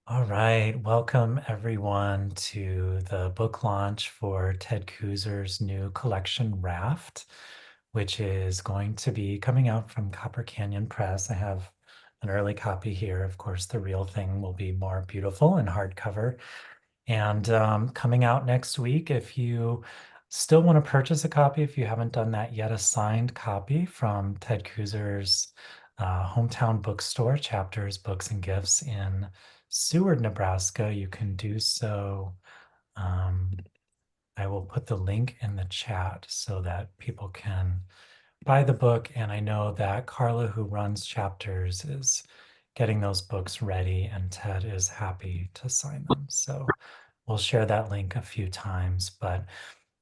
All right, welcome everyone to the book launch for Ted Kooser's new collection, RAFT, which is going to be coming out from Copper Canyon Press. I have an early copy here. Of course, the real thing will be more beautiful and hardcover. And coming out next week, if you still want to purchase a copy, if you haven't done that yet, a signed copy from Ted Kooser's hometown bookstore, Chapters, Books, and Gifts in Seward, Nebraska, you can do so. Um, I will put the link in the chat so that people can buy the book. And I know that Carla, who runs Chapters, is getting those books ready, and Ted is happy to sign them. So we'll share that link a few times. But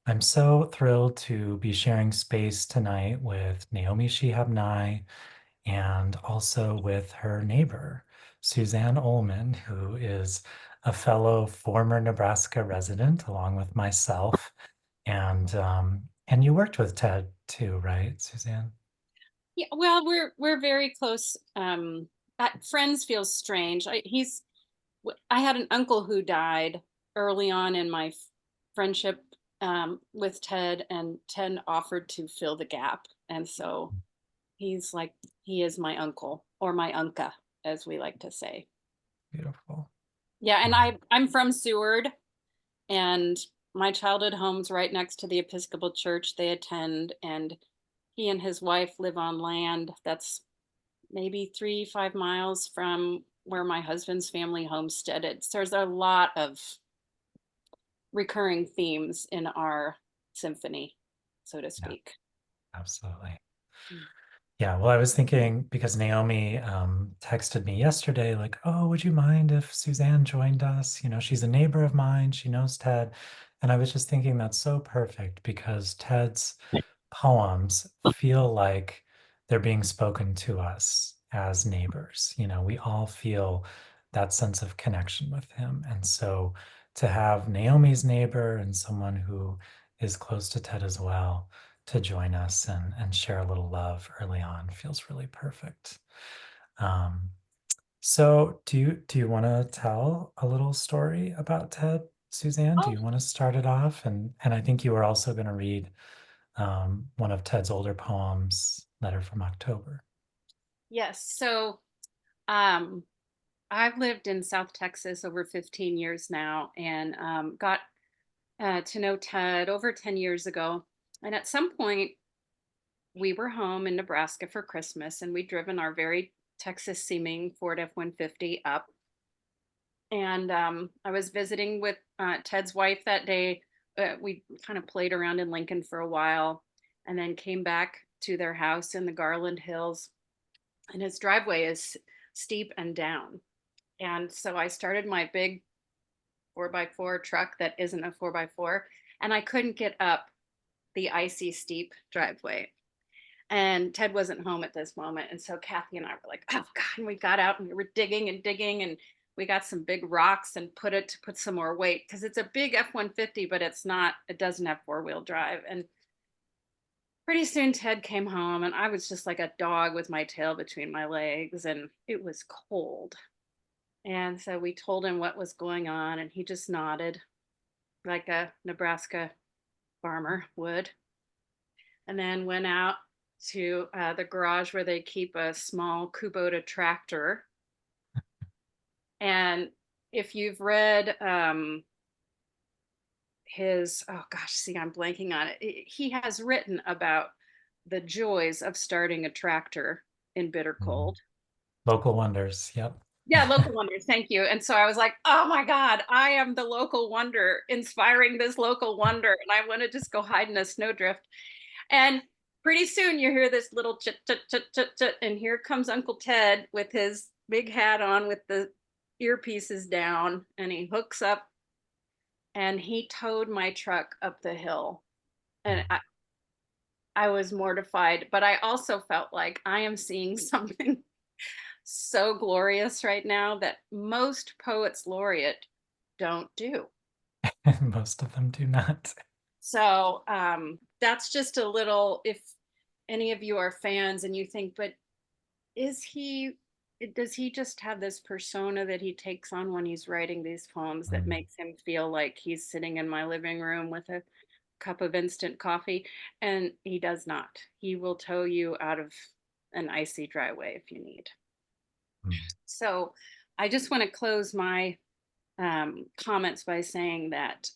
I'm so thrilled to be sharing space tonight with Naomi Shihab Nye and also with her neighbor, Suzanne Ohlmann, who is a fellow former Nebraska resident, along with myself. And you worked with Ted too, right, Suzanne? Yeah, well, we're very close. Friends feels strange. I had an uncle who died early on in my friendship with Ted, and Ted offered to fill the gap, and so he's like he is my uncle or my unca, as we like to say. Beautiful. Yeah, and Um, I'm from Seward, and my childhood home's right next to the Episcopal Church they attend, and he and his wife live on land that's maybe 3, 5 miles from where my husband's family homesteaded. So there's a lot of recurring themes in our symphony, so to yeah, speak. absolutely. Mm. Yeah, well, I was thinking because Naomi texted me yesterday, like, oh, would you mind if Suzanne joined us? You know, she's a neighbor of mine. She knows Ted. And I was just thinking that's so perfect because Ted's poems feel like they're being spoken to us as neighbors. You know, we all feel that sense of connection with him. And so to have Naomi's neighbor and someone who is close to Ted as well to join us and share a little love early on feels really perfect. Um, so do you want to tell a little story about Ted, Suzanne? Do Oh, you want to start it off? And I think you were also going to read one of Ted's older poems, Letter from October. yes. So um, I've lived in South Texas over 15 years now, and got to know Ted over 10 years ago. And at some point, we were home in Nebraska for Christmas, and we'd driven our very Texas seeming Ford F 150 up. And I was visiting with Ted's wife that day. We kind of played around in Lincoln for a while and then came back to their house in the Garland Hills. And his driveway is steep and down. And so I started my big 4x4 truck that isn't a 4x4, and I couldn't get up the icy steep driveway. And Ted wasn't home at this moment. And so Kathy and I were like, oh God. And we got out and we were digging and digging, and we got some big rocks and put some more weight because it's a big F 150, but it doesn't have 4-wheel drive. And pretty soon Ted came home, and I was just like a dog with my tail between my legs, and it was cold. And so we told him what was going on, and he just nodded like a Nebraska farmer would, and then went out to the garage where they keep a small Kubota tractor. And if you've read oh gosh, see, I'm blanking on it. He has written about the joys of starting a tractor in bitter Mhm. cold. Local wonders. Yep. Yeah, local wonders. Thank you. And so I was like, oh my God, I am the local wonder, inspiring this local wonder. And I want to just go hide in a snowdrift. And pretty soon you hear this little chit, chit, chit, chit, chit. And here comes Uncle Ted with his big hat on with the earpieces down. And he hooks up, and he towed my truck up the hill. And I was mortified, but I also felt like I am seeing something so glorious right now that most poets laureate don't do. Most of them do not. So that's just a little, if any of you are fans and you think, but is he? does he just have this persona that he takes on when he's writing these poems that Mm, makes him feel like he's sitting in my living room with a cup of instant coffee? And he does not. He will tow you out of an icy driveway if you need. mm, So I just want to close my comments by saying that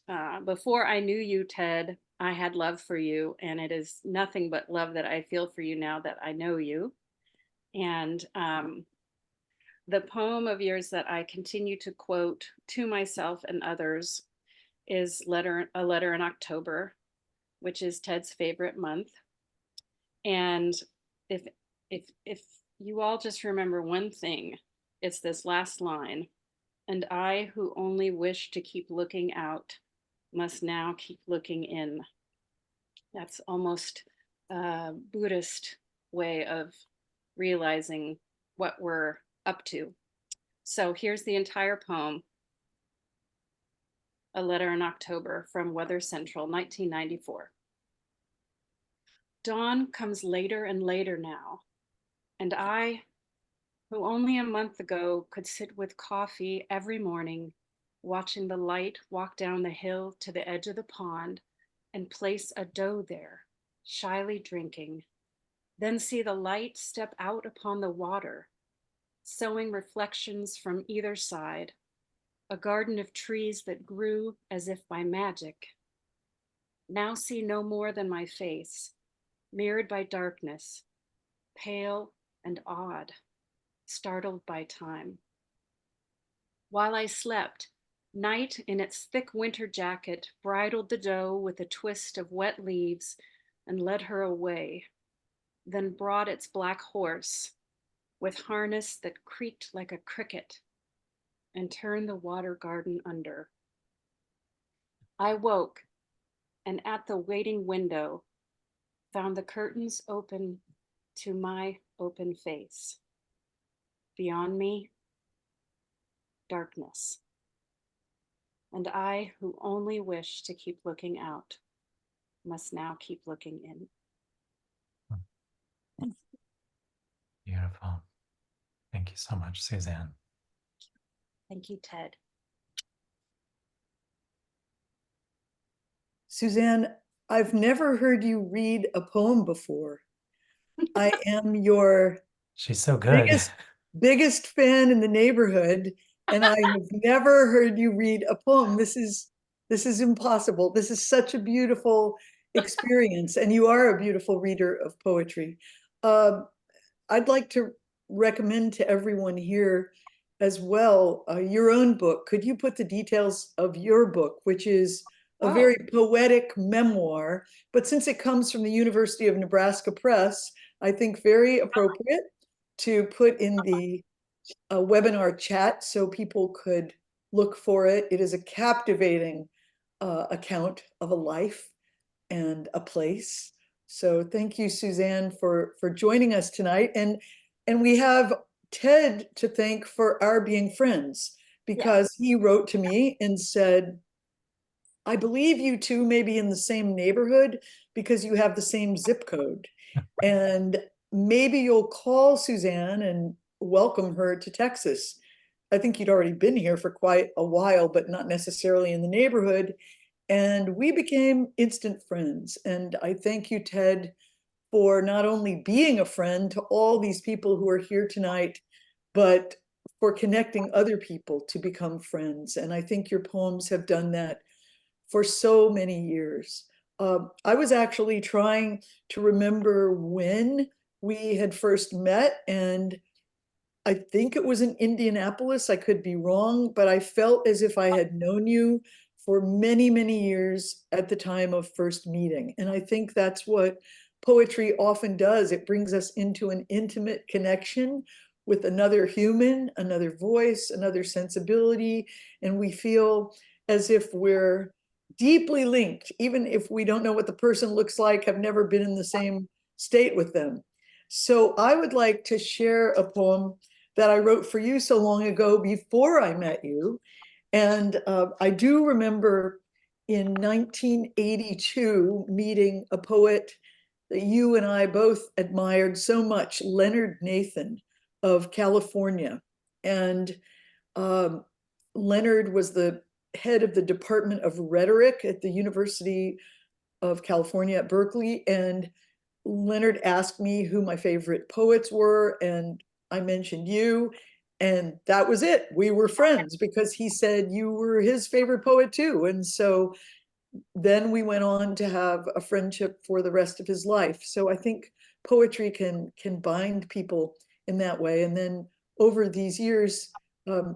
before I knew you, Ted, I had love for you, and it is nothing but love that I feel for you now that I know you. And the poem of yours that I continue to quote to myself and others is a letter in October, which is Ted's favorite month. And if if you all just remember one thing, it's this last line. And I, who only wish to keep looking out, must now keep looking in. That's almost a Buddhist way of realizing what we're up to. So here's the entire poem, A Letter in October from Weather Central, 1994. Dawn comes later and later now, and I, who only a month ago could sit with coffee every morning, watching the light walk down the hill to the edge of the pond and place a doe there, shyly drinking, then see the light step out upon the water, sowing reflections from either side, a garden of trees that grew as if by magic. Now see no more than my face, mirrored by darkness, pale and odd, startled by time. While I slept, night in its thick winter jacket bridled the doe with a twist of wet leaves and led her away, then brought its black horse with harness that creaked like a cricket and turned the water garden under. I woke and at the waiting window found the curtains open to my open face. Beyond me, darkness. And I, who only wish to keep looking out, must now keep looking in. mm. Beautiful. Thank you so much, Suzanne. Thank you, Ted. Suzanne, I've never heard you read a poem before. I am your She's so good. biggest biggest fan in the neighborhood, and I have never heard you read a poem. This is impossible. This is such a beautiful experience, and you are a beautiful reader of poetry. Uh, I'd like to recommend to everyone here as well your own book. Could you put the details of your book, which is a Oh, very poetic memoir, but since it comes from the University of Nebraska Press, I think very appropriate to put in the webinar chat so people could look for it. It is a captivating account of a life and a place. So thank you, Suzanne, for joining us tonight. And we have Ted to thank for our being friends yes. because he wrote to me and said, I believe you two may be in the same neighborhood because you have the same zip code. And maybe you'll call Suzanne and welcome her to Texas. I think you'd already been here for quite a while, but not necessarily in the neighborhood. And we became instant friends. And I thank you, Ted, for not only being a friend to all these people who are here tonight, but for connecting other people to become friends. And I think your poems have done that for so many years. I was actually trying to remember when we had first met, and I think it was in Indianapolis. I could be wrong, but I felt as if I had known you for many, many years at the time of first meeting. And I think that's what poetry often does. It brings us into an intimate connection with another human, another voice, another sensibility, and we feel as if we're deeply linked, even if we don't know what the person looks like, have never been in the same state with them. So I would like to share a poem that I wrote for you so long ago before I met you. And I do remember in 1982 meeting a poet that you and I both admired so much, Leonard Nathan, of California. And Leonard was the head of the Department of Rhetoric at the University of California at Berkeley. And Leonard asked me who my favorite poets were, and I mentioned you. And that was it. We were friends because he said you were his favorite poet too. And so then we went on to have a friendship for the rest of his life. So I think poetry can bind people in that way. And then over these years,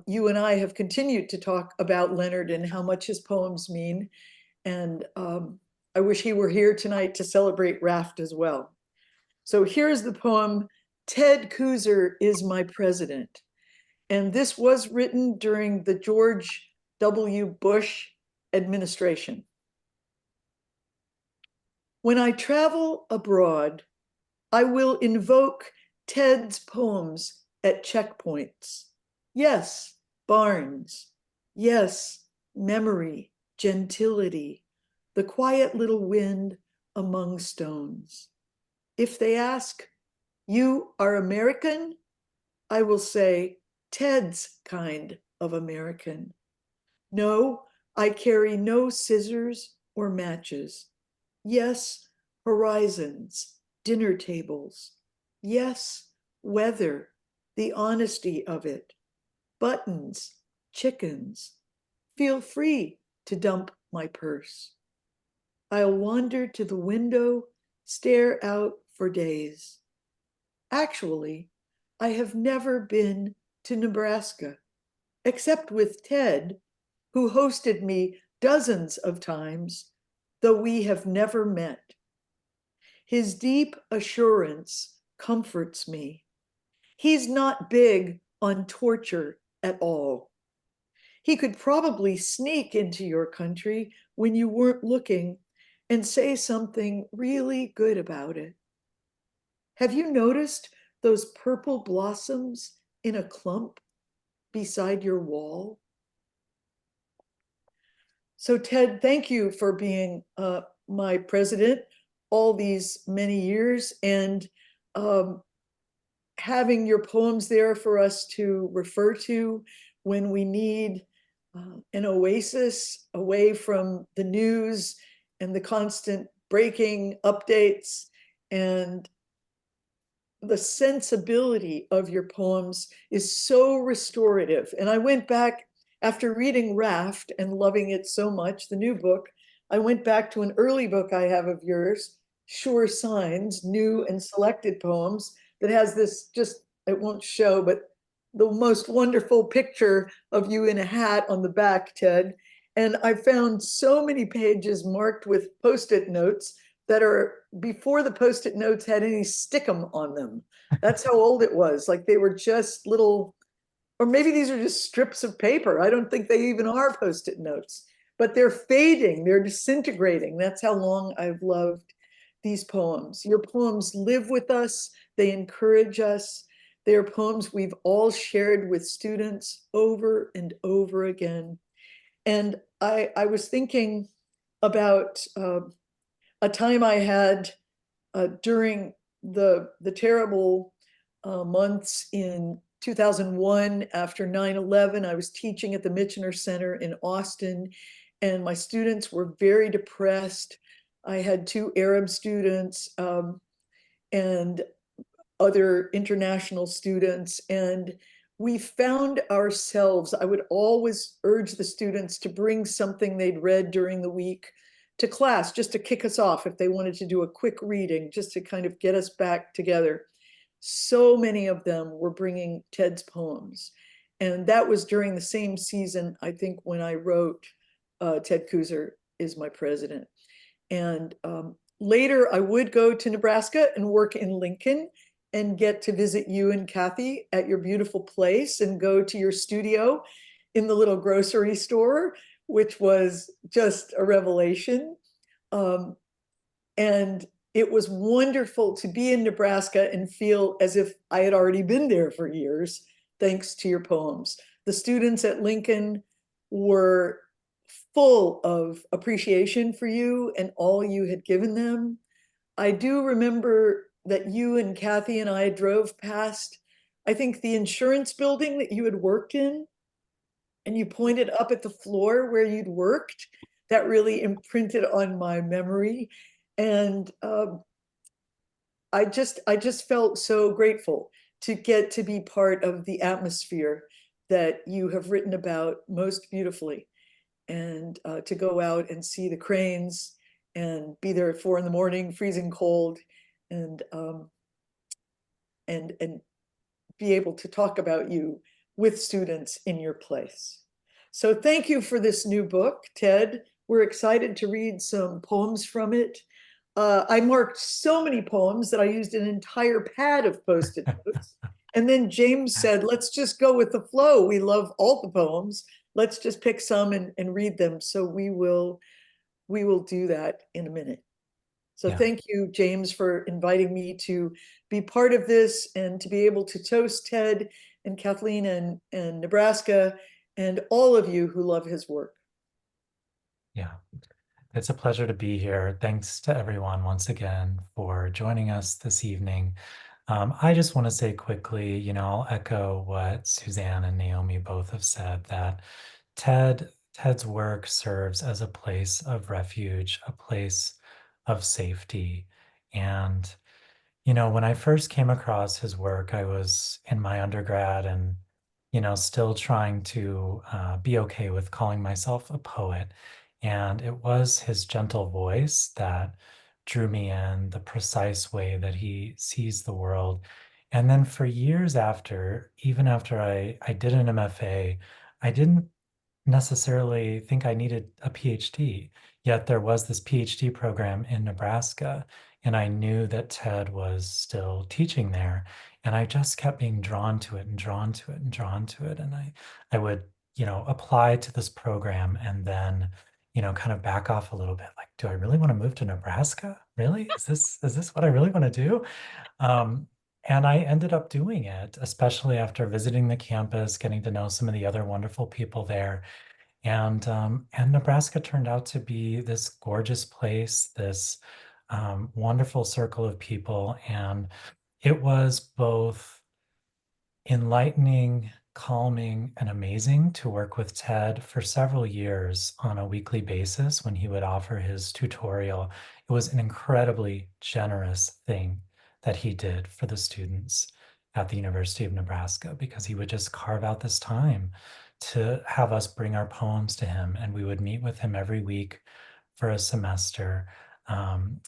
you and I have continued to talk about Leonard and how much his poems mean. And I wish he were here tonight to celebrate RAFT as well. So here's the poem, Ted Kooser is my president. And this was written during the George W. Bush administration. When I travel abroad, I will invoke Ted's poems at checkpoints. Yes, Barnes. Yes, memory, gentility, the quiet little wind among stones. If they ask, you are American? I will say, Ted's kind of American. No, I carry no scissors or matches. Yes, horizons, dinner tables. Yes, weather, the honesty of it. Buttons, chickens. Feel free to dump my purse. I'll wander to the window, stare out for days. Actually, I have never been to Nebraska, except with Ted, who hosted me dozens of times, though we have never met. His deep assurance comforts me. He's not big on torture at all. He could probably sneak into your country when you weren't looking and say something really good about it. Have you noticed those purple blossoms in a clump beside your wall? So Ted, thank you for being my president all these many years, and having your poems there for us to refer to when we need an oasis away from the news and the constant breaking updates. And the sensibility of your poems is so restorative. And I went back after reading Raft and loving it so much, the new book. I went back to an early book I have of yours, Sure Signs, New and Selected Poems, that has this, just, it won't show, but the most wonderful picture of you in a hat on the back, Ted. And I found so many pages marked with Post-it notes that are before the Post-it notes had any stickum on them. That's how old it was. Like they were just little, or maybe these are just strips of paper. I don't think they even are Post-it notes, but they're fading, they're disintegrating. That's how long I've loved these poems. Your poems live with us, they encourage us. They are poems we've all shared with students over and over again. And I was thinking about a time I had during the terrible months in 2001 after 9/11. I was teaching at the Michener Center in Austin, and my students were very depressed. I had two Arab students and other international students, and we found ourselves, I would always urge the students to bring something they'd read during the week to class, just to kick us off if they wanted to do a quick reading, just to kind of get us back together. So many of them were bringing Ted's poems. And that was during the same season, I think, when I wrote Ted Kooser is my president. And later I would go to Nebraska and work in Lincoln and get to visit you and Kathy at your beautiful place and go to your studio in the little grocery store, which was just a revelation. And it was wonderful to be in Nebraska and feel as if I had already been there for years, thanks to your poems. The students at Lincoln were full of appreciation for you and all you had given them. I do remember that you and Kathy and I drove past I think the insurance building that you had worked in, and you pointed up at the floor where you'd worked, that really imprinted on my memory. And I just felt so grateful to get to be part of the atmosphere that you have written about most beautifully, and to go out and see the cranes and be there at 4 in the morning, freezing cold, and and be able to talk about you with students in your place. So thank you for this new book, Ted. We're excited to read some poems from it. I marked so many poems that I used an entire pad of post-it notes. And then James said, let's just go with the flow. We love all the poems. Let's just pick some and read them. So we will do that in a minute. So Yeah. thank you, James, for inviting me to be part of this and to be able to toast Ted and Kathleen and Nebraska and all of you who love his work. Yeah. It's a pleasure to be here. Thanks to everyone once again for joining us this evening. I just want to say quickly, I'll echo what Suzanne and Naomi both have said, that Ted's work serves as a place of refuge, a place of safety. And when I first came across his work, I was in my undergrad and, still trying to be okay with calling myself a poet. And it was his gentle voice that drew me in, the precise way that he sees the world. And then for years after, even after I did an MFA, I didn't necessarily think I needed a PhD. Yet there was this PhD program in Nebraska, and I knew that Ted was still teaching there. And I just kept being drawn to it and drawn to it and drawn to it. And I would, apply to this program and then, kind of back off a little bit. Like, do I really want to move to Nebraska? Really? Is this what I really want to do? Um, and I ended up doing it, especially after visiting the campus, getting to know some of the other wonderful people there. And Nebraska turned out to be this gorgeous place, this wonderful circle of people. And it was both enlightening, calming, and amazing to work with Ted for several years on a weekly basis when he would offer his tutorial. It was an incredibly generous thing that he did for the students at the University of Nebraska, because he would just carve out this time to have us bring our poems to him, and we would meet with him every week for a semester.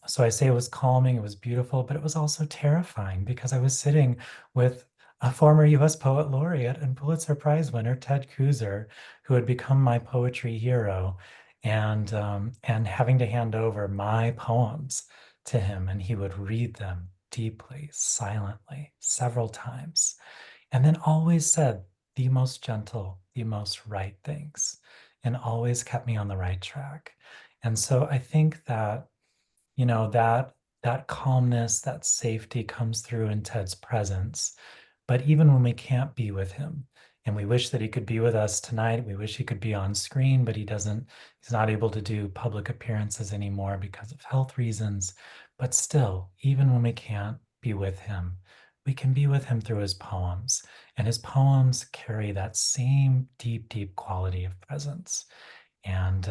So I say it was calming, it was beautiful, but it was also terrifying because I was sitting with a former US Poet Laureate and Pulitzer Prize winner, Ted Kooser, who had become my poetry hero, and having to hand over my poems to him, and he would read them deeply, silently, several times, and then always said the most gentle, the most right things, and always kept me on the right track. And so I think that, that calmness, that safety comes through in Ted's presence. But even when we can't be with him, and we wish that he could be with us tonight, we wish he could be on screen, but he's not able to do public appearances anymore because of health reasons. But still, even when we can't be with him, we can be with him through his poems. And his poems carry that same deep, deep quality of presence. And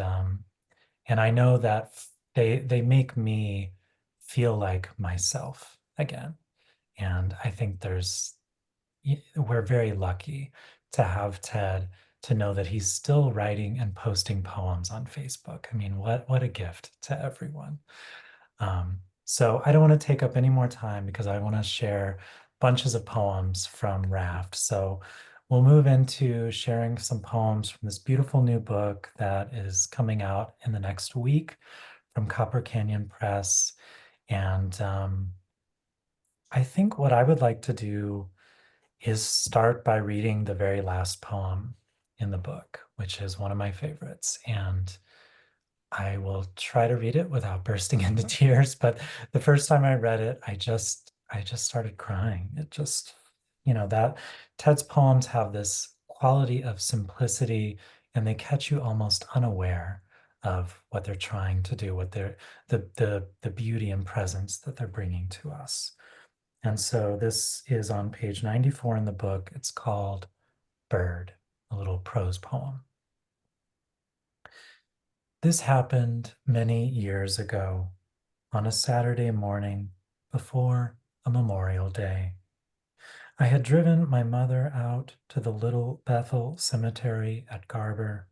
I know that they make me feel like myself again. And I think we're very lucky to have Ted, to know that he's still writing and posting poems on Facebook. I mean, what a gift to everyone. So I don't want to take up any more time because I want to share bunches of poems from RAFT. So we'll move into sharing some poems from this beautiful new book that is coming out in the next week from Copper Canyon Press. And I think what I would like to do is start by reading the very last poem in the book, which is one of my favorites. And I will try to read it without bursting into tears. But the first time I read it, I just started crying. It just, that Ted's poems have this quality of simplicity, and they catch you almost unaware of what they're trying to do, what they're the beauty and presence that they're bringing to us. And so this is on page 94 in the book. It's called Bird, a little prose poem. This happened many years ago on a Saturday morning before a Memorial Day. I had driven my mother out to the Little Bethel Cemetery at Garber,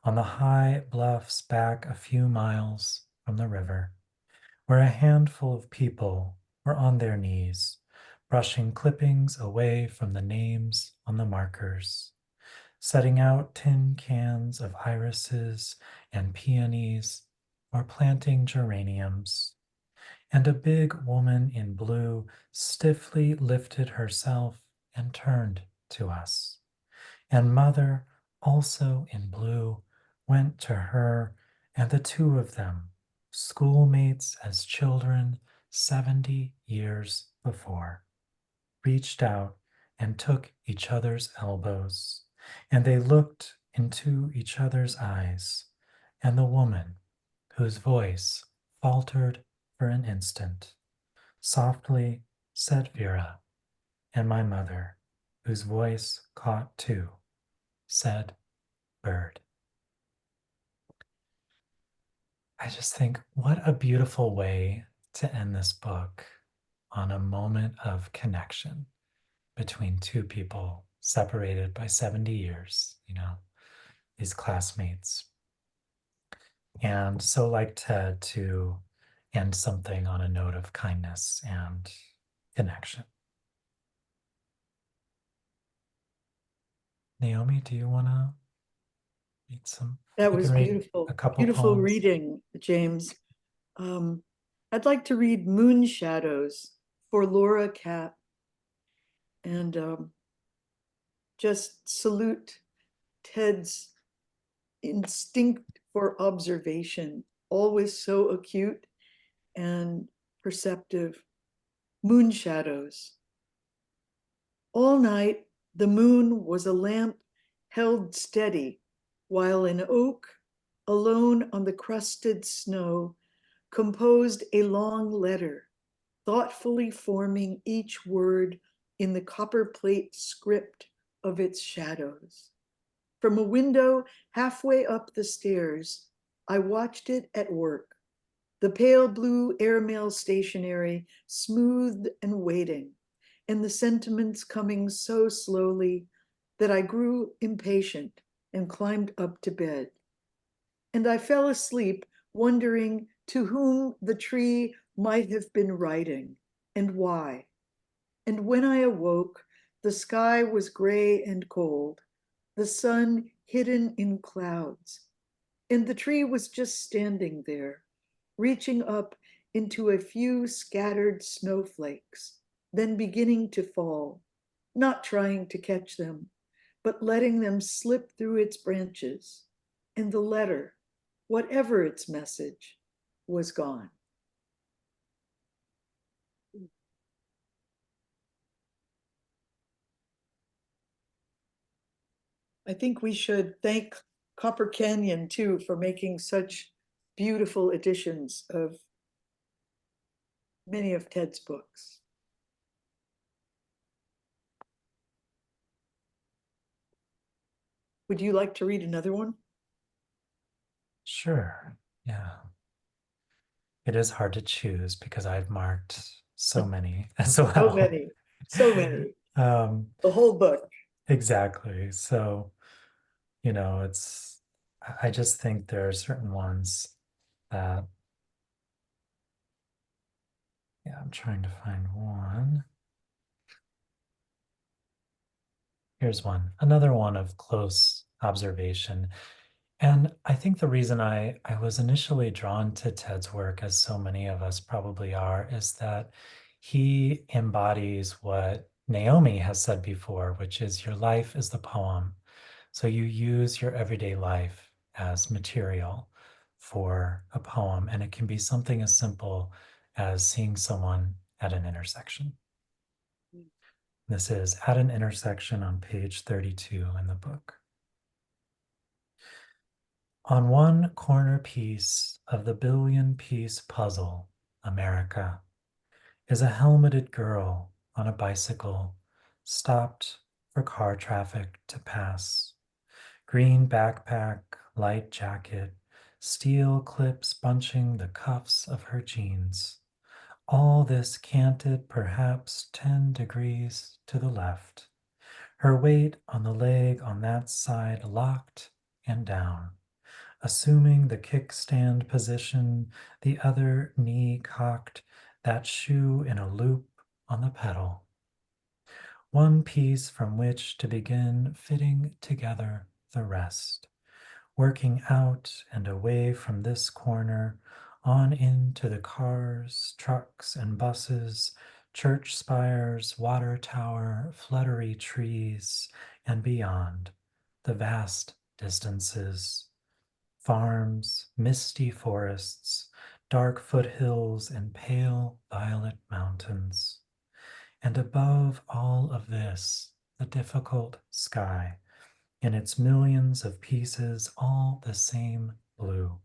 on the high bluffs back a few miles from the river, where a handful of people were on their knees, brushing clippings away from the names on the markers, setting out tin cans of irises and peonies, or planting geraniums. And a big woman in blue stiffly lifted herself and turned to us. And mother, also in blue, went to her, and the two of them, schoolmates as children 70 years before, reached out and took each other's elbows, and they looked into each other's eyes, and the woman, whose voice faltered for an instant, softly said Vera, and my mother, whose voice caught too, said Bird. I just think what a beautiful way to end this book on a moment of connection between two people separated by 70 years, these classmates. And so like Ted to end something on a note of kindness and connection. Naomi, do you want to read some? That You was can read beautiful, a couple beautiful poems. reading, James. I'd like to read Moon Shadows for Laura Capp and just salute Ted's instinct for observation, always so acute and perceptive. Moon Shadows. All night, the moon was a lamp held steady, while an oak, alone on the crusted snow, composed a long letter, thoughtfully forming each word in the copperplate script of its shadows. From a window halfway up the stairs, I watched it at work, the pale blue airmail stationery smoothed and waiting, and the sentiments coming so slowly that I grew impatient and climbed up to bed. And I fell asleep wondering to whom the tree might have been writing and why. And when I awoke, the sky was gray and cold, the sun hidden in clouds, and the tree was just standing there, reaching up into a few scattered snowflakes, then beginning to fall, not trying to catch them, but letting them slip through its branches. And the letter, whatever its message, was gone. I think we should thank Copper Canyon too for making such beautiful editions of many of Ted's books. Would you like to read another one? Sure. Yeah. It is hard to choose because I've marked so many as well. So many, so many. Um, The whole book. exactly. So, I just think there are certain ones that, yeah, I'm trying to find one. Here's one, another one of close observation. And I think the reason I was initially drawn to Ted's work, as so many of us probably are, is that he embodies what Naomi has said before, which is your life is the poem. So you use your everyday life as material for a poem, and it can be something as simple as seeing someone at an intersection. This is At an Intersection on page 32 in the book. On one corner piece of the billion-piece puzzle, America, is a helmeted girl on a bicycle, stopped for car traffic to pass. Green backpack, light jacket, steel clips bunching the cuffs of her jeans. All this canted perhaps 10 degrees to the left. Her weight on the leg on that side locked and down, assuming the kickstand position, the other knee cocked, that shoe in a loop on the pedal. One piece from which to begin fitting together the rest, working out and away from this corner, on into the cars, trucks, and buses, church spires, water tower, fluttery trees, and beyond, the vast distances, farms, misty forests, dark foothills, and pale violet mountains. And above all of this, the difficult sky, in its millions of pieces, all the same blue,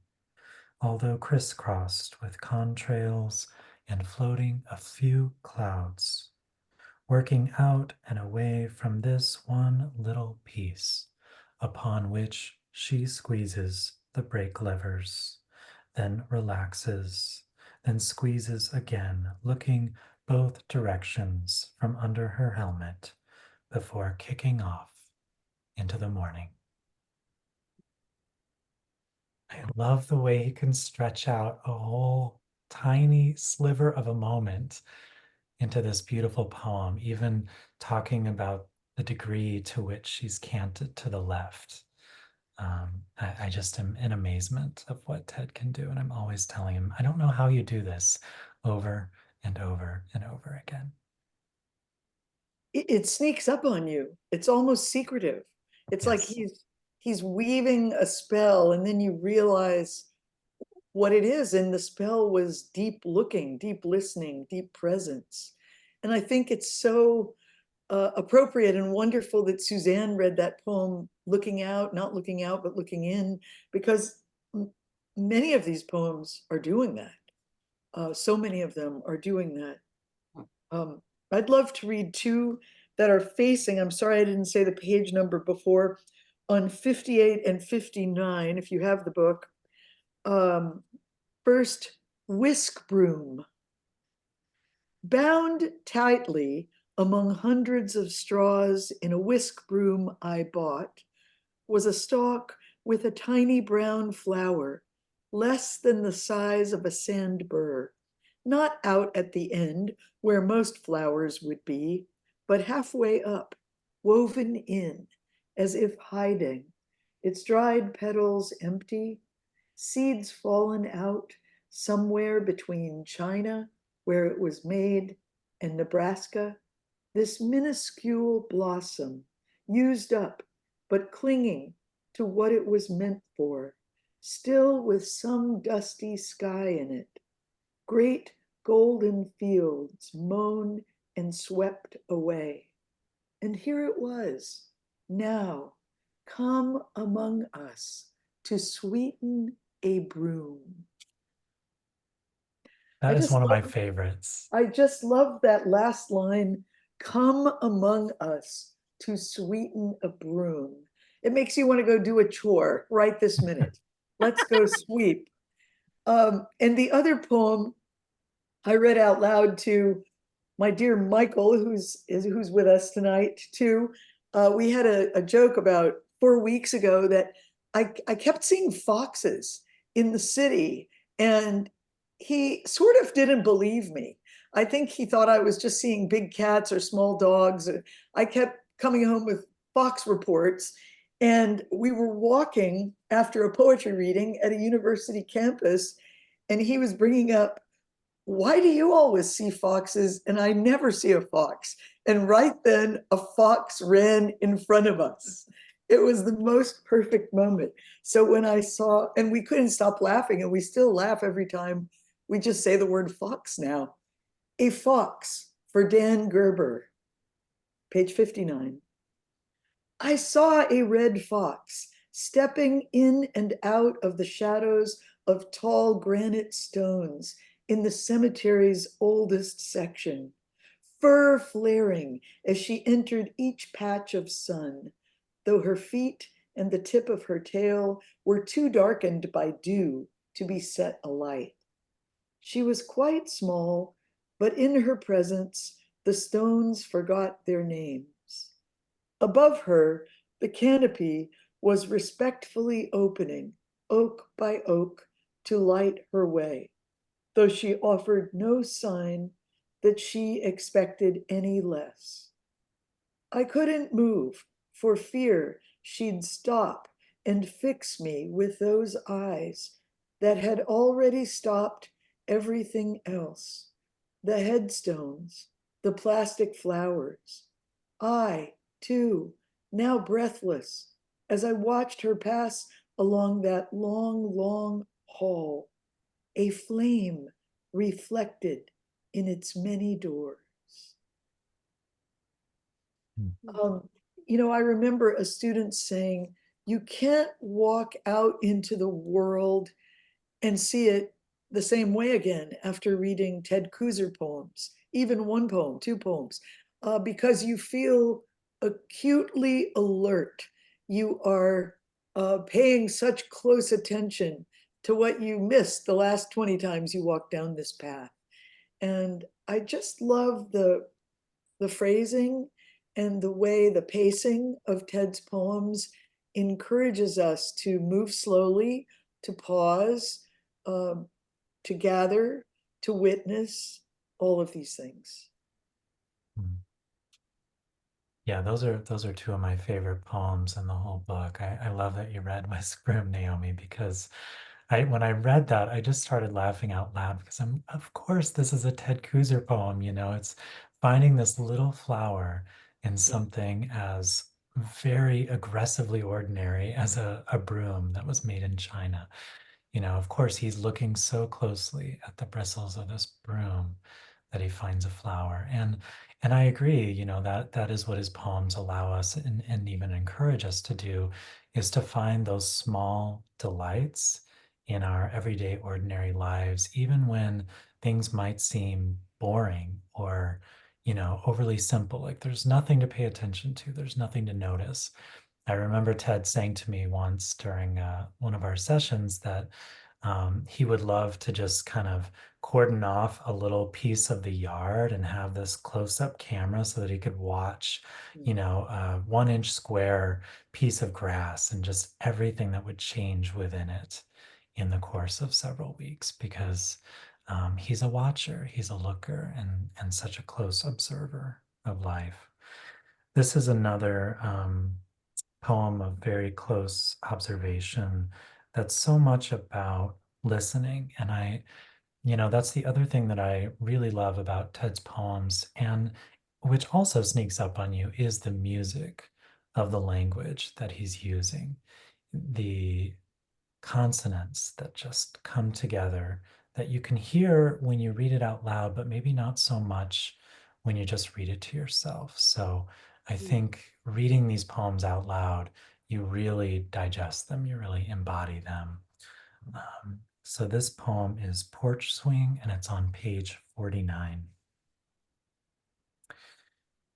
although crisscrossed with contrails and floating a few clouds, working out and away from this one little piece, upon which she squeezes the brake levers, then relaxes, then squeezes again, looking both directions from under her helmet before kicking off into the morning. I love the way he can stretch out a whole tiny sliver of a moment into this beautiful poem, even talking about the degree to which she's canted to the left. I just am in amazement of what Ted can do. And I'm always telling him, I don't know how you do this over and over and over again. It sneaks up on you. It's almost secretive. It's like Yes. he's weaving a spell, and then you realize what it is. And the spell was deep looking, deep listening, deep presence. And I think it's so appropriate and wonderful that Suzanne read that poem, looking out, not looking out, but looking in, because many of these poems are doing that. So many of them are doing that. Um, I'd love to read two that are facing, I'm sorry I didn't say the page number before, on 58 and 59, if you have the book. First, Whisk Broom. Bound tightly among hundreds of straws in a whisk broom I bought was a stalk with a tiny brown flower, less than the size of a sand burr, not out at the end where most flowers would be, but halfway up, woven in, as if hiding, its dried petals empty, seeds fallen out somewhere between China, where it was made, and Nebraska, this minuscule blossom, used up, but clinging to what it was meant for, still with some dusty sky in it. Great golden fields mown and swept away. And here it was, now, come among us to sweeten a broom. I That is just one of my love, favorites. I just love that last line, come among us to sweeten a broom. It makes you want to go do a chore right this minute. Let's go sweep. And the other poem I read out loud to my dear Michael, who's with us tonight too. We had a joke about 4 weeks ago that I kept seeing foxes in the city, and he sort of didn't believe me. I think he thought I was just seeing big cats or small dogs. I kept coming home with fox reports, and we were walking after a poetry reading at a university campus, and he was bringing up, why do you always see foxes and I never see a fox? And right then, a fox ran in front of us. It was the most perfect moment. So when I saw, and we couldn't stop laughing, and we still laugh every time we just say the word fox now. A fox for Dan Gerber, page 59. I saw a red fox stepping in and out of the shadows of tall granite stones in the cemetery's oldest section, fur flaring as she entered each patch of sun, though her feet and the tip of her tail were too darkened by dew to be set alight. She was quite small, but in her presence the stones forgot their names. Above her, the canopy was respectfully opening, oak by oak, to light her way, though she offered no sign that she expected any less. I couldn't move for fear she'd stop and fix me with those eyes that had already stopped everything else, the headstones, the plastic flowers. I, too, now breathless, as I watched her pass along that long, long hall, a flame reflected in its many doors. Um, I remember a student saying, you can't walk out into the world and see it the same way again after reading Ted Kooser poems, even one poem, two poems, because you feel acutely alert. You are paying such close attention to what you missed the last 20 times you walked down this path. And I just love the phrasing and the way the pacing of Ted's poems encourages us to move slowly, to pause, um, to gather, to witness, all of these things. Yeah, those are two of my favorite poems in the whole book. I love that you read West Grim, Naomi, because when I read that, I just started laughing out loud because of course, this is a Ted Kooser poem, it's finding this little flower in something as very aggressively ordinary as a broom that was made in China. Of course, he's looking so closely at the bristles of this broom that he finds a flower. And I agree, that is what his poems allow us and even encourage us to do, is to find those small delights in our everyday ordinary lives, even when things might seem boring or, overly simple. Like there's nothing to pay attention to, there's nothing to notice. I remember Ted saying to me once during one of our sessions that he would love to just kind of cordon off a little piece of the yard and have this close-up camera so that he could watch, a 1-inch square piece of grass and just everything that would change within it in the course of several weeks, because he's a watcher, he's a looker, and such a close observer of life. This is another poem of very close observation that's so much about listening. And that's the other thing that I really love about Ted's poems, and which also sneaks up on you, is the music of the language that he's using. The consonants that just come together that you can hear when you read it out loud, but maybe not so much when you just read it to yourself. So I think reading these poems out loud, you really digest them, you really embody them. So this poem is Porch Swing, and it's on page 49.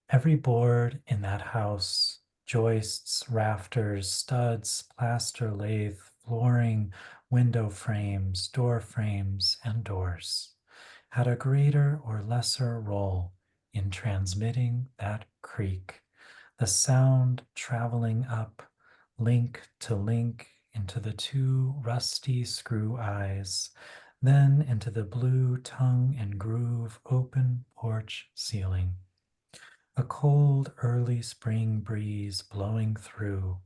Every board in that house, joists, rafters, studs, plaster, lathe, flooring, window frames, door frames, and doors, had a greater or lesser role in transmitting that creak, the sound traveling up, link to link, into the two rusty screw eyes, then into the blue tongue and groove open porch ceiling. A cold early spring breeze blowing through,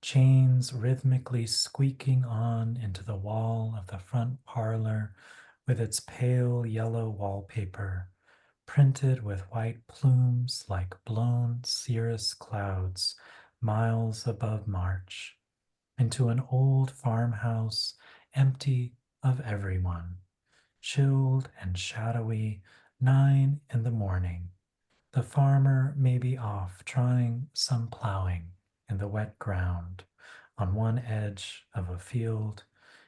chains rhythmically squeaking on into the wall of the front parlor with its pale yellow wallpaper, printed with white plumes like blown cirrus clouds miles above March, into an old farmhouse empty of everyone, chilled and shadowy, 9 in the morning. The farmer may be off trying some plowing in the wet ground on one edge of a field,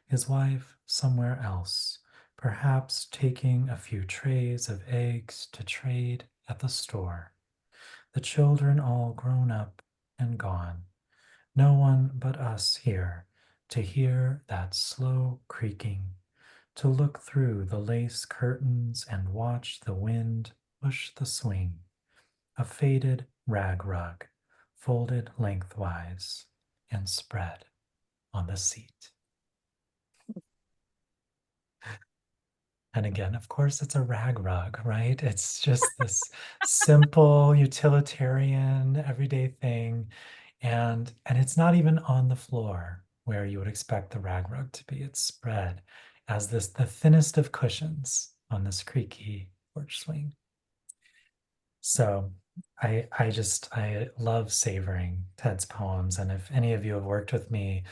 his wife somewhere else, perhaps taking a few trays of eggs to trade at the store. The children all grown up and gone. No one but us here to hear that slow creaking, to look through the lace curtains and watch the wind push the swing. A faded rag rug, folded lengthwise and spread on the seat. And again, of course, it's a rag rug, right? It's just this simple, utilitarian, everyday thing. And it's not even on the floor where you would expect the rag rug to be. It's spread as the thinnest of cushions on this creaky porch swing. So I love savoring Ted's poems. And if any of you have worked with me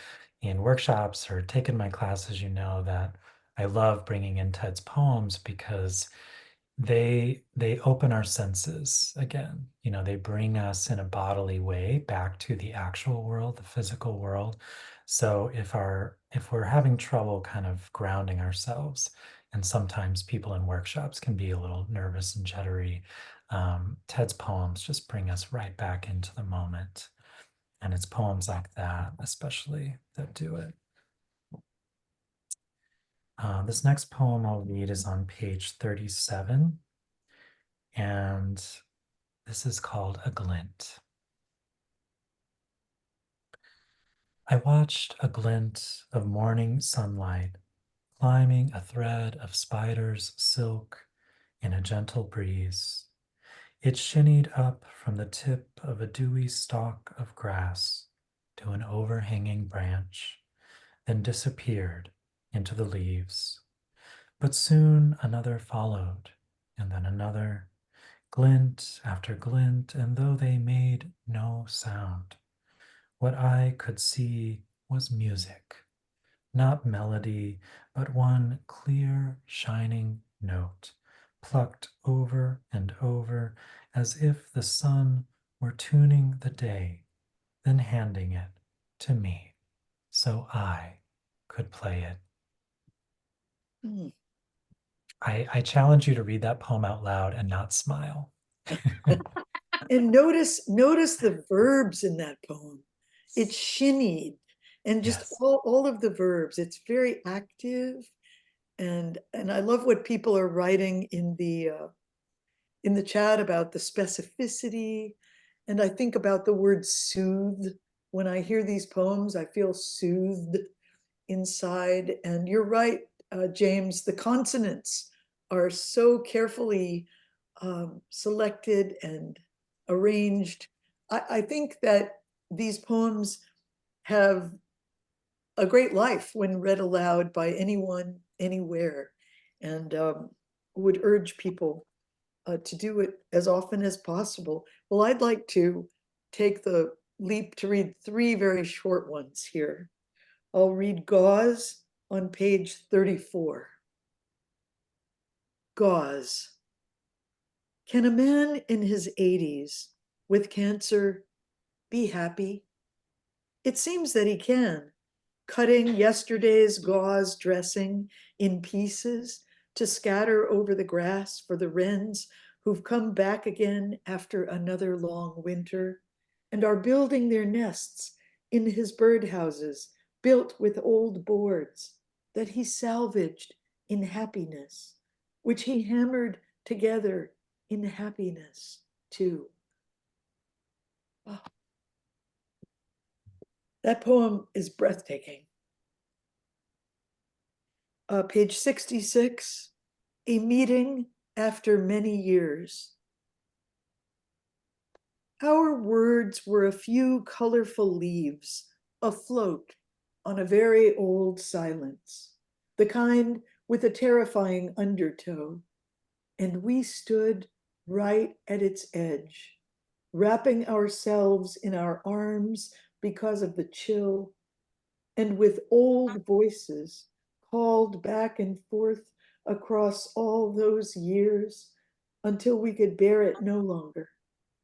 in workshops or taken my classes, you know that I love bringing in Ted's poems because they open our senses again. You know, they bring us in a bodily way back to the actual world, the physical world. So if we're having trouble kind of grounding ourselves, and sometimes people in workshops can be a little nervous and jittery, Ted's poems just bring us right back into the moment. And it's poems like that, especially, that do it. This next poem I'll read is on page 37. And this is called A Glint. I watched a glint of morning sunlight climbing a thread of spider's silk in a gentle breeze. It shinnied up from the tip of a dewy stalk of grass to an overhanging branch, then disappeared into the leaves. But soon another followed, and then another, glint after glint, and though they made no sound, what I could see was music, not melody, but one clear, shining note, plucked over and over as if the sun were tuning the day, then handing it to me so I could play it. Mm. I challenge you to read that poem out loud and not smile. And notice the verbs in that poem. It's shinnied, and just Yes. all of the verbs. It's very active, and I love what people are writing in the chat about the specificity. And I think about the word soothe. When I hear these poems, I feel soothed inside. And you're right, James, the consonants are so carefully selected and arranged. I think that these poems have a great life when read aloud by anyone, anywhere, and would urge people to do it as often as possible. Well, I'd like to take the leap to read three very short ones here. I'll read Gauze on page 34. Gauze. Can a man in his 80s with cancer be happy? It seems that he can, cutting yesterday's gauze dressing in pieces to scatter over the grass for the wrens who've come back again after another long winter and are building their nests in his birdhouses built with old boards that he salvaged in happiness, which he hammered together in happiness too. Oh, that poem is breathtaking. Page 66, a meeting after many years. Our words were a few colorful leaves afloat on a very old silence, the kind with a terrifying undertow. And we stood right at its edge, wrapping ourselves in our arms because of the chill, and with old voices called back and forth across all those years until we could bear it no longer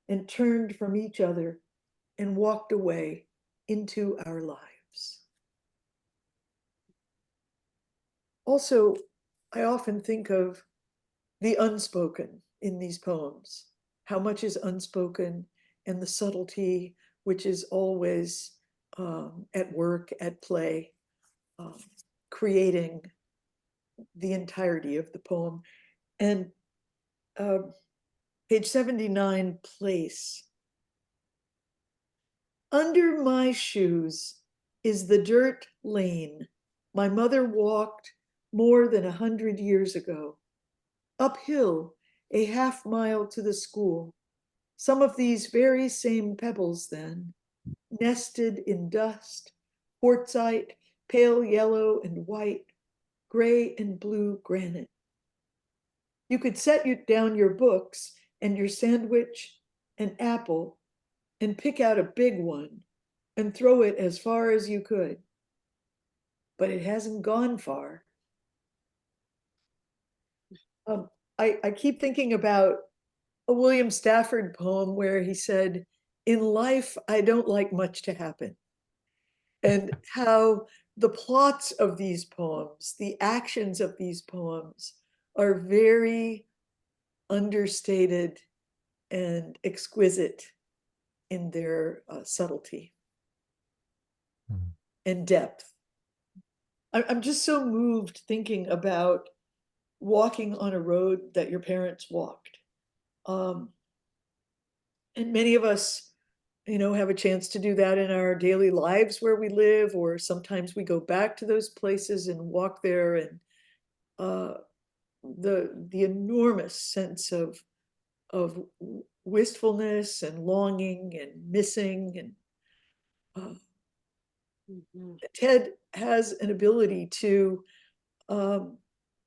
and turned from each other and walked away into our lives. Also, I often think of the unspoken in these poems. How much is unspoken, and the subtlety, which is always at work, at play, um, creating the entirety of the poem. And uh, page 79, place. Under my shoes is the dirt lane my mother walked more than 100 years ago. Uphill, a half-mile to the school. Some of these very same pebbles then, nested in dust, quartzite, pale yellow and white, gray and blue granite. You could set down your books and your sandwich, an apple, and pick out a big one and throw it as far as you could. But it hasn't gone far. Um, I keep thinking about a William Stafford poem where he said, "In life, I don't like much to happen." And how the plots of these poems, the actions of these poems are very understated and exquisite in their subtlety Mm. and depth. I'm just so moved thinking about walking on a road that your parents walked. Um, and many of us, have a chance to do that in our daily lives where we live, or sometimes we go back to those places and walk there. And uh, the enormous sense of wistfulness and longing and missing, and Mhm. Ted has an ability to um,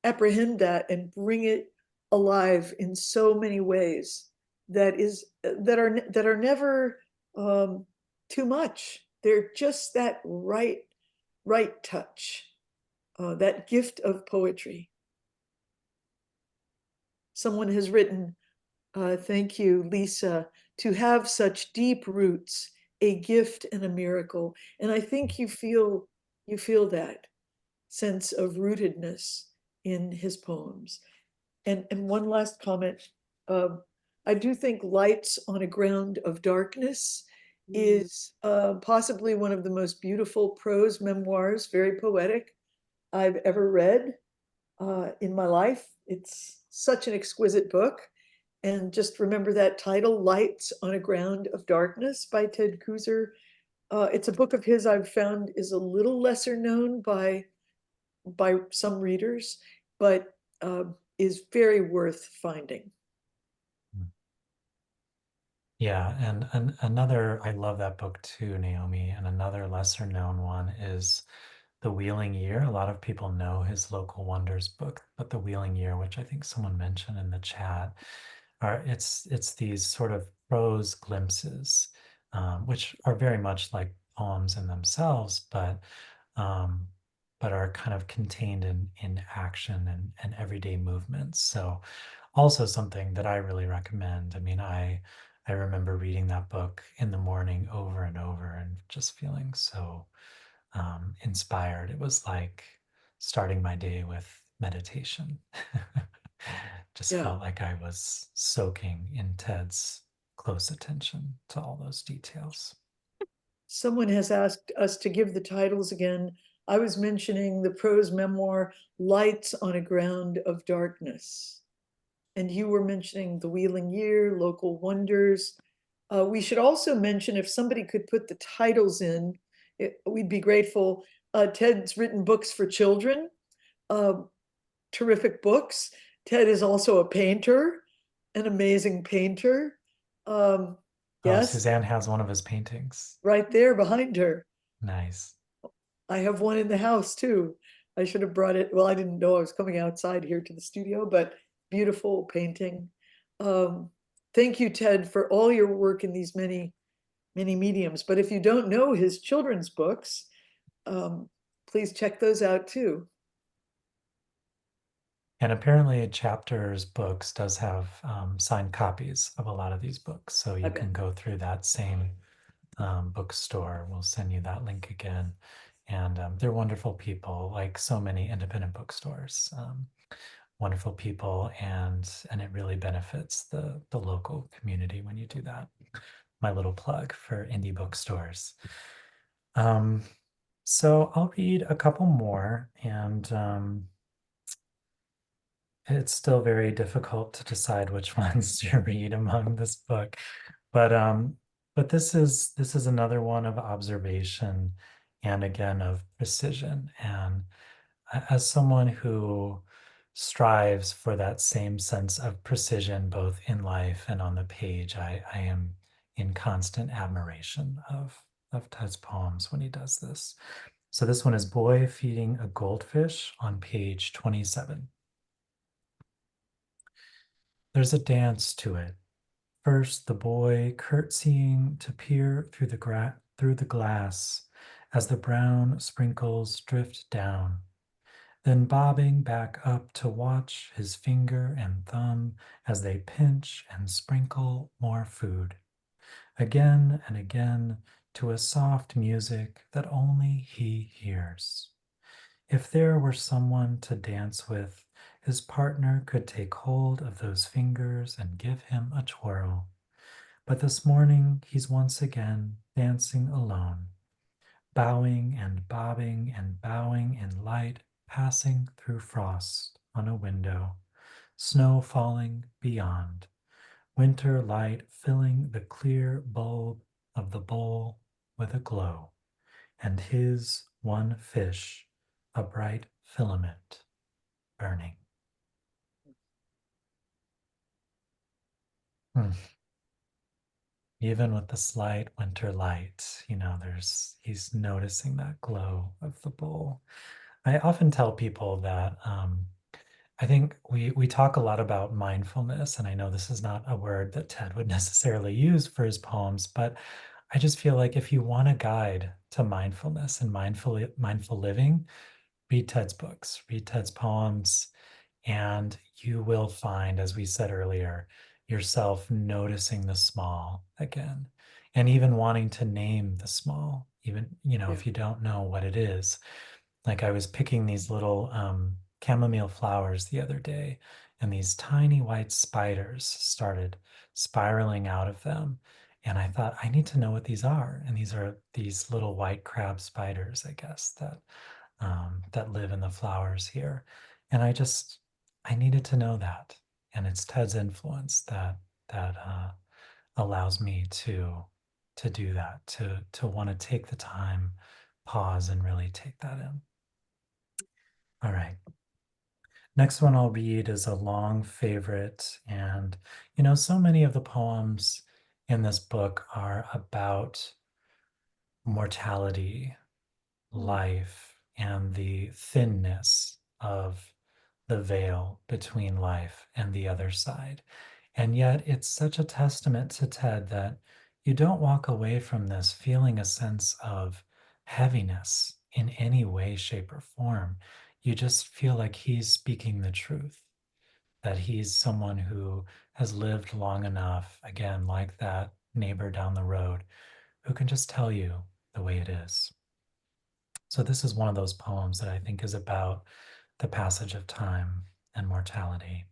apprehend that and bring it alive in so many ways that are never too much. They're just that right touch, that gift of poetry. Someone has written, thank you, Lisa, to have such deep roots, a gift and a miracle. And I think you feel that sense of rootedness in his poems. And one last comment. Um, I do think Lights on a Ground of Darkness Mm. is possibly one of the most beautiful prose memoirs, very poetic, I've ever read in my life. It's such an exquisite book. And just remember that title, Lights on a Ground of Darkness by Ted Kooser. It's a book of his I've found is a little lesser known by some readers, but is very worth finding. Mm. Yeah, and another, I love that book too, Naomi. And another lesser known one is The Wheeling Year. A lot of people know his Local Wonders book, but The Wheeling Year, which I think someone mentioned in the chat, it's these sort of prose glimpses, which are very much like poems in themselves, um, but are kind of contained in action and everyday movements. So also something that I really recommend. I mean, I remember reading that book in the morning over and over and just feeling so inspired. It was like starting my day with meditation. Just Yeah. felt like I was soaking in Ted's close attention to all those details. Someone has asked us to give the titles again. I was mentioning the prose memoir, Lights on a Ground of Darkness. And you were mentioning The Wheeling Year, Local Wonders. We should also mention, if somebody could put the titles in, we'd be grateful. Ted's written books for children, uh, terrific books. Ted is also a painter, an amazing painter. Um, Oh, yes, Suzanne has one of his paintings. right there behind her. Nice. I have one in the house too. I should have brought it. Well, I didn't know I was coming outside here to the studio, but beautiful painting. Um, Thank you, Ted, for all your work in these many mediums. But if you don't know his children's books, um, please check those out too. And apparently, Chapters Books does have signed copies of a lot of these books. So I you bet. can go through that same bookstore. We'll send you that link again. And they're wonderful people, like so many independent bookstores. wonderful people, and it really benefits the local community when you do that. My little plug for indie bookstores. Um, so I'll read a couple more, and it's still very difficult to decide which ones to read among this book. But this is another one of observation and again of precision. And as someone who strives for that same sense of precision both in life and on the page, I am in constant admiration of Ted's poems when he does this. So this one is Boy Feeding a Goldfish on page 27. There's a dance to it. First, the boy curtsying to peer through the glass as the brown sprinkles drift down, then bobbing back up to watch his finger and thumb as they pinch and sprinkle more food. Again and again to a soft music that only he hears. If there were someone to dance with, his partner could take hold of those fingers and give him a twirl. But this morning he's once again dancing alone, bowing and bobbing and bowing in light passing through frost on a window, snow falling beyond, winter light filling the clear bulb of the bowl with a glow, and his one fish, a bright filament, burning. Hmm. Even with the slight winter light, he's noticing that glow of the bowl. I often tell people that I think we talk a lot about mindfulness, and I know this is not a word that Ted would necessarily use for his poems, but I just feel like if you want a guide to mindfulness and mindful living, read Ted's books, read Ted's poems, and you will find, as we said earlier, yourself noticing the small again, and even wanting to name the small, even, Yeah. if you don't know what it is. Like I was picking these little chamomile flowers the other day, and these tiny white spiders started spiraling out of them. And I thought, I need to know what these are. And these are these little white crab spiders, I guess, that live in the flowers here. And I needed to know that. And it's Ted's influence that allows me to do that, to want to take the time, pause, and really take that in. All right. Next one I'll read is a long favorite. And, so many of the poems in this book are about mortality, life, and the thinness of the veil between life and the other side. And yet, it's such a testament to Ted that you don't walk away from this feeling a sense of heaviness in any way, shape, or form. You just feel like he's speaking the truth, that he's someone who has lived long enough, again, like that neighbor down the road, who can just tell you the way it is. So, this is one of those poems that I think is about the passage of time and mortality.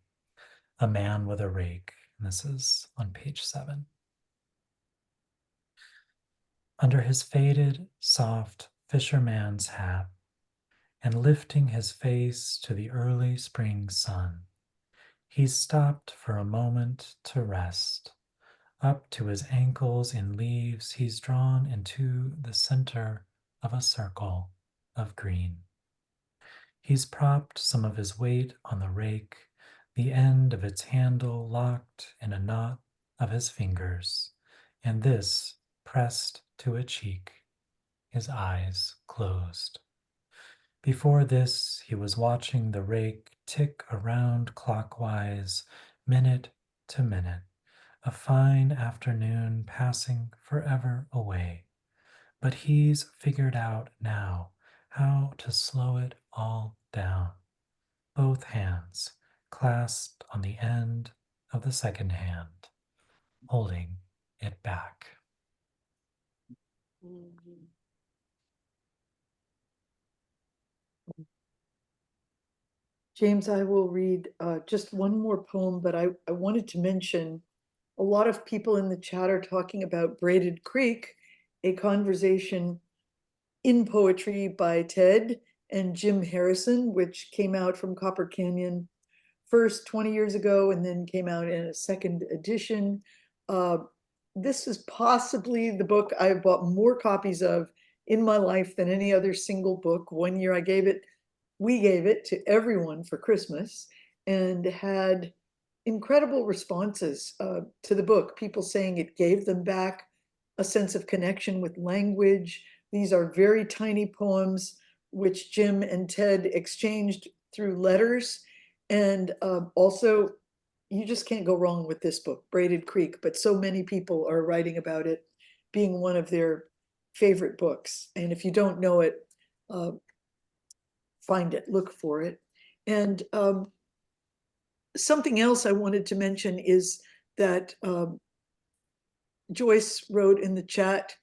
A Man with a Rake, and this is on page 7. Under his faded, soft fisherman's hat, and lifting his face to the early spring sun, he stopped for a moment to rest. Up to his ankles in leaves, he's drawn into the center of a circle of green. He's propped some of his weight on the rake, the end of its handle locked in a knot of his fingers, and this pressed to a cheek, his eyes closed. Before this, he was watching the rake tick around clockwise, minute to minute, a fine afternoon passing forever away. But he's figured out now how to slow it all down. Both hands clasped on the end of the second hand, holding it back. Mhm. James, I will read just one more poem, but I wanted to mention a lot of people in the chat are talking about Braided Creek, a conversation in poetry by Ted and Jim Harrison, which came out from Copper Canyon first 20 years ago and then came out in a second edition. Uh, this is possibly the book I've bought more copies of in my life than any other single book. One year we gave it to everyone for Christmas and had incredible responses to the book. People saying it gave them back a sense of connection with language. These are very tiny poems, which Jim and Ted exchanged through letters. And also, you just can't go wrong with this book, Braided Creek. But so many people are writing about it being one of their favorite books. And if you don't know it, uh, find it, look for it. And something else I wanted to mention is that Joyce wrote in the chat,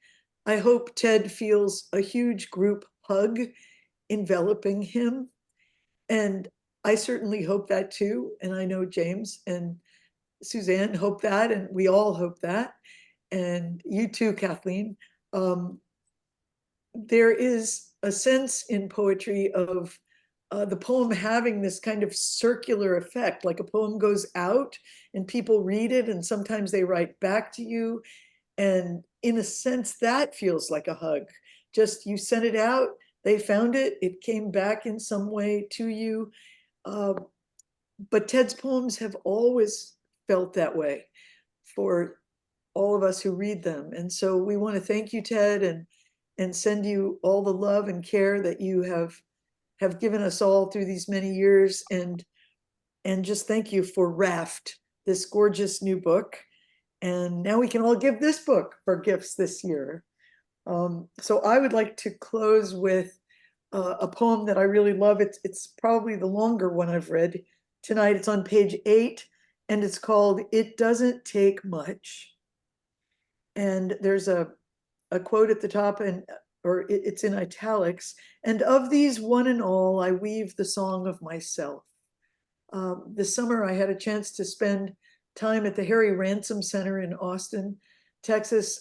I hope Ted feels a huge group hug enveloping him. And I certainly hope that too. And I know James and Suzanne hope that, and we all hope that. And you too, Kathleen. There is a sense in poetry of the poem having this kind of circular effect, like a poem goes out and people read it, and sometimes they write back to you. And in a sense, that feels like a hug. Just you sent it out, they found it, it came back in some way to you. Uh, but Ted's poems have always felt that way for all of us who read them. And so we want to thank you, Ted, and send you all the love and care that you have given us all through these many years. And just thank you for RAFT, this gorgeous new book. And now we can all give this book for gifts this year. So I would like to close with a poem that I really love. It's probably the longer one I've read tonight. It's on page 8, and it's called It Doesn't Take Much. And there's a quote at the top, or it's in italics. And of these one and all, I weave the song of myself. This summer, I had a chance to spend time at the Harry Ransom Center in Austin, Texas,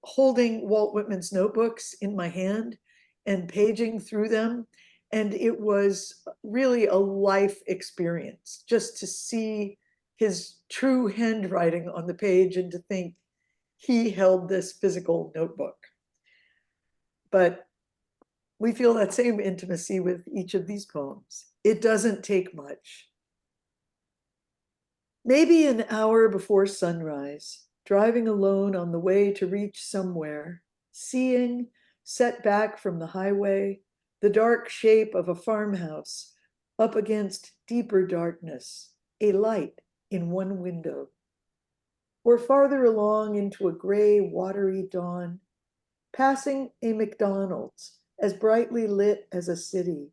holding Walt Whitman's notebooks in my hand and paging through them. And it was really a life experience just to see his true handwriting on the page and to think he held this physical notebook. But we feel that same intimacy with each of these poems. It doesn't take much. Maybe an hour before sunrise, driving alone on the way to reach somewhere, seeing, set back from the highway, the dark shape of a farmhouse up against deeper darkness, a light in one window. Or farther along into a gray, watery dawn, passing a McDonald's as brightly lit as a city,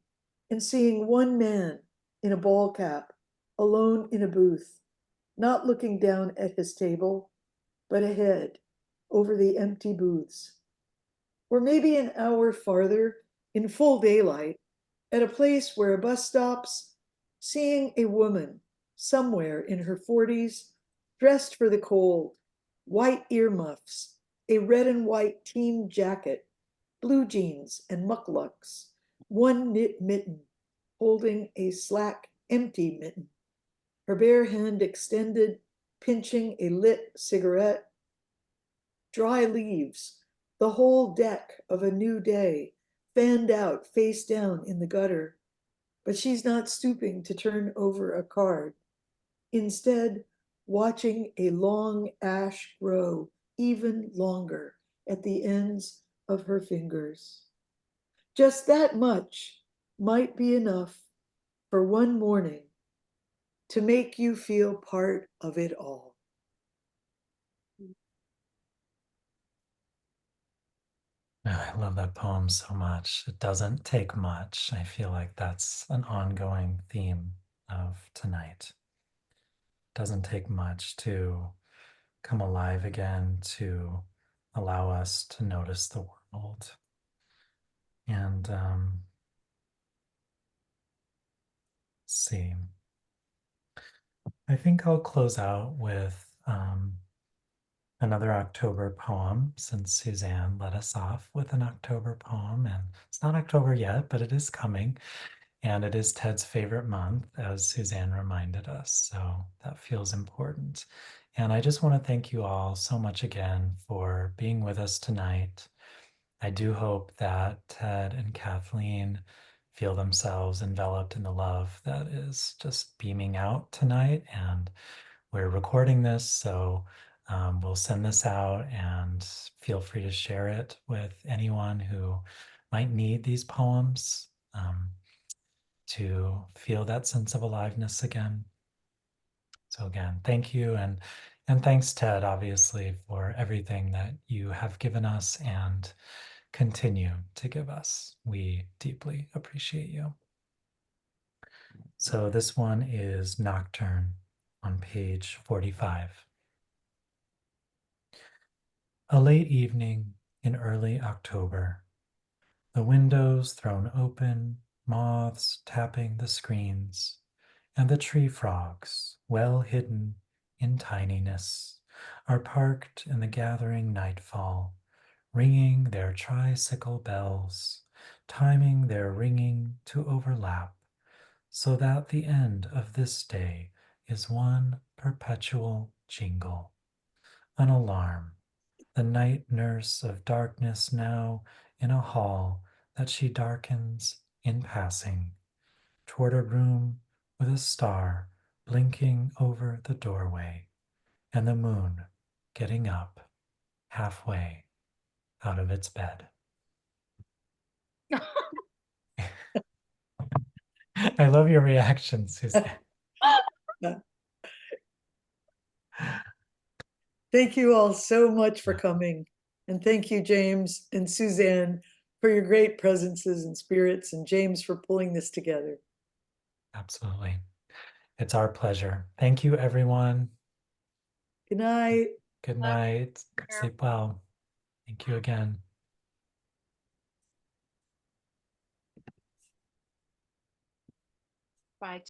and seeing one man in a ball cap, alone in a booth, not looking down at his table, but ahead over the empty booths. Or maybe an hour farther, in full daylight, at a place where a bus stops, seeing a woman somewhere in her 40s, dressed for the cold, white earmuffs, a red and white team jacket, blue jeans and mucklucks, one knit mitten, holding a slack, empty mitten, her bare hand extended, pinching a lit cigarette. Dry leaves, the whole deck of a new day, fanned out face down in the gutter. But she's not stooping to turn over a card. Instead, watching a long ash grow even longer at the ends of her fingers. Just that much might be enough for one morning to make you feel part of it all. Oh, I love that poem so much. It doesn't take much. I feel like that's an ongoing theme of tonight. It doesn't take much to come alive again, to allow us to notice the world. And see. I think I'll close out with another October poem, since Suzanne let us off with an October poem. And it's not October yet, but it is coming. And it is Ted's favorite month, as Suzanne reminded us. So that feels important. And I just want to thank you all so much again for being with us tonight. I do hope that Ted and Kathleen feel themselves enveloped in the love that is just beaming out tonight. And we're recording this, so we'll send this out, and feel free to share it with anyone who might need these poems to feel that sense of aliveness again. So again, thank you, and thanks, Ted, obviously, for everything that you have given us and continue to give us. We deeply appreciate you. So this one is Nocturne on page 45. A late evening in early October, the windows thrown open, moths tapping the screens, and the tree frogs, well hidden in tininess, are parked in the gathering nightfall, ringing their tricycle bells, timing their ringing to overlap, so that the end of this day is one perpetual jingle, an alarm, the night nurse of darkness now in a hall that she darkens in passing, toward a room with a star blinking over the doorway, and the moon getting up halfway out of its bed. I love your reaction, Suzanne. Thank you all so much for coming. And thank you, James and Suzanne, for your great presences and spirits, and James for pulling this together. Absolutely. It's our pleasure. Thank you, everyone. Good night. Good night. Sleep well. Thank you again. Bye.